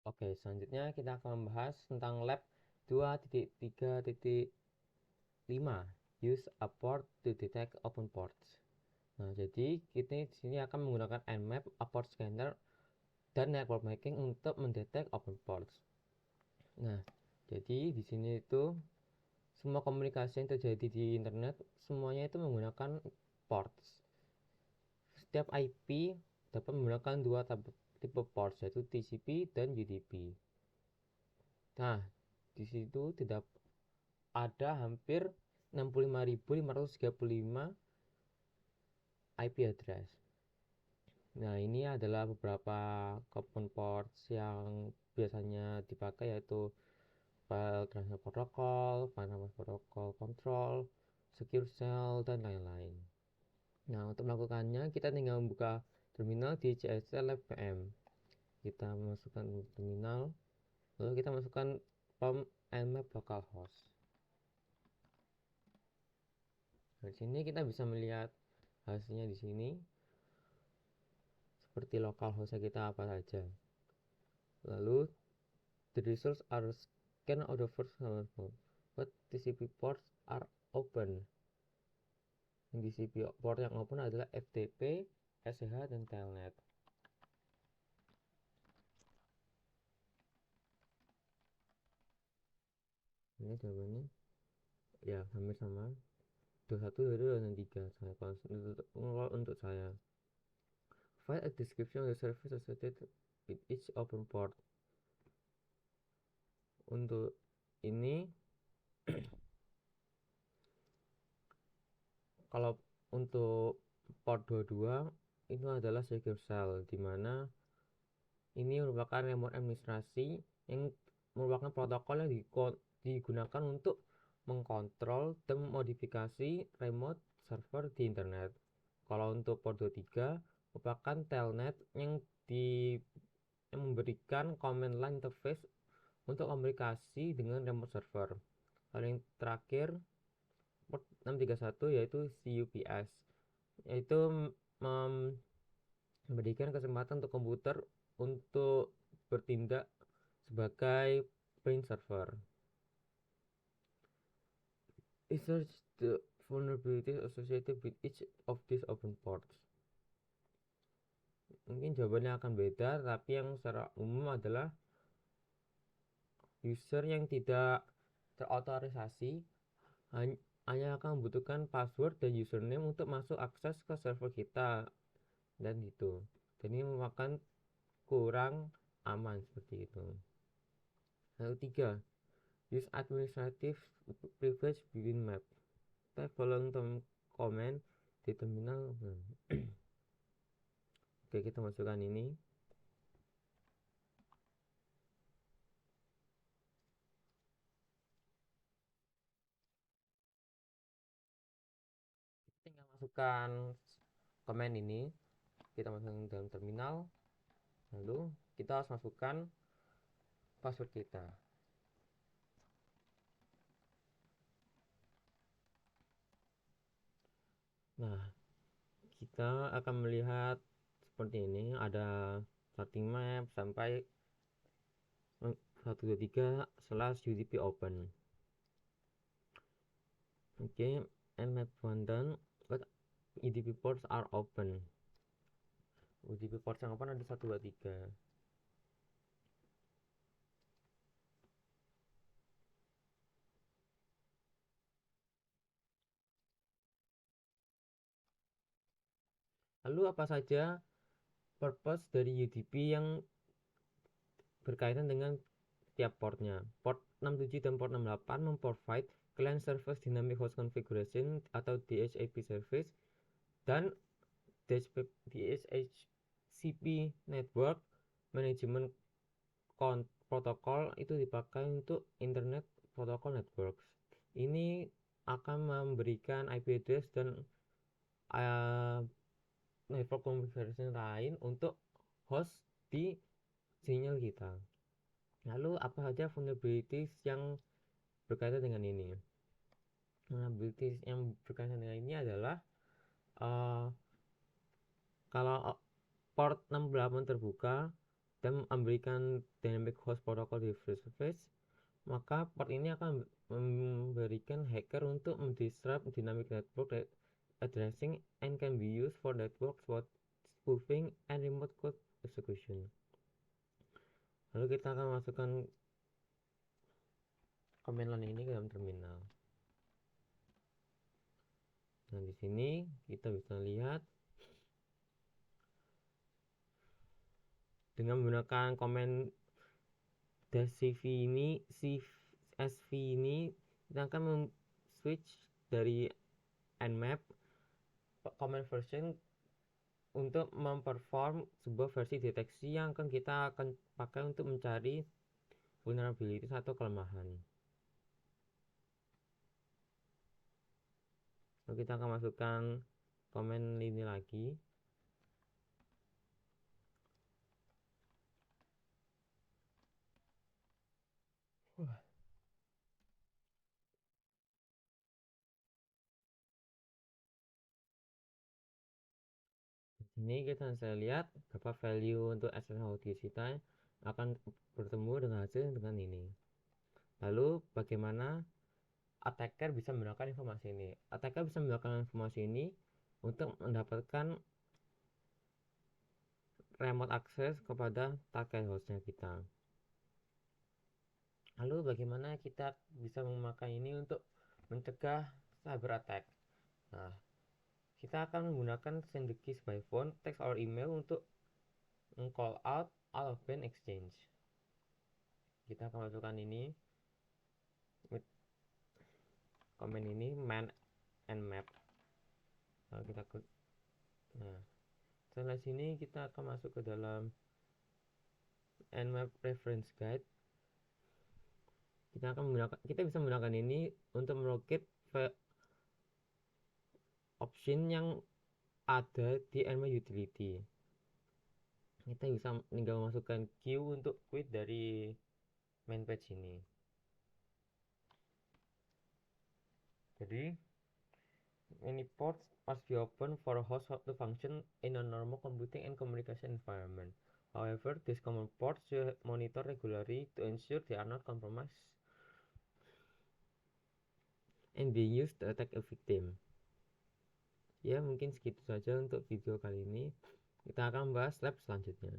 Oke, selanjutnya kita akan membahas tentang lab 2.3.5 use a port to detect open ports. Nah, jadi kita di sini akan menggunakan Nmap, a port scanner, dan network mapping untuk mendetek open ports. Nah, jadi di sini itu semua komunikasi yang terjadi di internet semuanya itu menggunakan ports. Setiap IP dapat menggunakan dua tipe ports, yaitu TCP dan UDP. Nah, di situ tidak ada hampir 65.535 IP address. Nah, ini adalah beberapa common ports yang biasanya dipakai, yaitu file transfer protocol, file transfer protocol control, secure shell, dan lain-lain. Nah, untuk melakukannya kita tinggal membuka terminal di CSL Lab VM. Kita masukkan terminal, lalu kita masukkan pom nmap localhost. Di sini kita bisa melihat hasilnya di sini seperti localhost kita apa saja. Lalu the results are scanned out of first but TCP ports are open. TCP port yang open adalah FTP, SSH, dan Telnet. Ini jawabannya ya hampir sama. 21, 22, dan 3. Kalau untuk saya, find a description of the service associated with each open port. Untuk ini kalau untuk port 22 itu adalah secure shell, dimana ini merupakan remote administrasi yang merupakan protokol yang digunakan untuk mengkontrol dan memodifikasi remote server di internet. Kalau untuk port 23 merupakan telnet yang memberikan command line interface untuk komunikasi dengan remote server. Lalu yang terakhir port 631 yaitu CUPS, yaitu memberikan kesempatan untuk komputer untuk bertindak sebagai print server. Research the vulnerabilities associated with each of these open ports. Mungkin jawabannya akan beda, tapi yang secara umum adalah user yang tidak terotorisasi hanya akan membutuhkan password dan username untuk masuk akses ke server kita dan gitu. Jadi memakan kurang aman seperti itu. Lalu 3, use administrative privilege within map. Type following command di terminal. Oke, kita masukkan ini. Tinggal masukkan command ini, kita masukkan dalam terminal, lalu kita harus masukkan password kita. Nah, kita akan melihat seperti ini, ada starting map sampai 123/udp open. Oke, nmap one done, but udp ports are open. UDP ports yang open ada 123. Lalu apa saja purpose dari UDP yang berkaitan dengan tiap portnya? Port 67 dan port 68 memprovide client service dynamic host configuration atau DHCP service, dan DHCP network management protocol itu dipakai untuk internet protocol networks. Ini akan memberikan IP address dan network configuration lain untuk host di sinyal kita. Lalu apa saja vulnerabilities yang berkaitan dengan ini? Vulnerabilities yang berkaitan dengan ini adalah kalau port 68 terbuka, dan memberikan dynamic host protocol di free service, maka port ini akan memberikan hacker untuk mendisrupt dynamic network addressing and can be used for network spoofing and remote code execution. Lalu kita akan masukkan command line ini ke dalam terminal. Nah, di sini kita bisa lihat dengan menggunakan command -cv ini, csv ini, kita akan switch dari nmap command version untuk memperform sebuah versi deteksi yang kita akan pakai untuk mencari vulnerabilities atau kelemahan. Lalu kita akan masukkan command ini lagi. Ini kita bisa lihat berapa value untuk SSH kita akan bertemu dengan hasil dengan ini. Lalu bagaimana attacker bisa menggunakan informasi ini? Attacker bisa menggunakan informasi ini untuk mendapatkan remote access kepada target hostnya kita. Lalu bagaimana kita bisa memakai ini untuk mencegah cyber attack? Nah, kita akan menggunakan send the keys by phone, text or email untuk call out of band exchange. Kita akan masukkan ini komen ini man and map. Lalu kita klik. Nah, setelah sini kita akan masuk ke dalam nmap reference guide. Kita bisa menggunakan ini untuk melocate option yang ada di nmap utility. Kita bisa tinggal masukkan queue untuk quit dari main page ini. Jadi many ports must be open for a host to function in a normal computing and communication environment. However, these common ports should monitor regularly to ensure they are not compromised and being used to attack a victim. Ya, mungkin segitu saja untuk video kali ini. Kita akan bahas lab selanjutnya.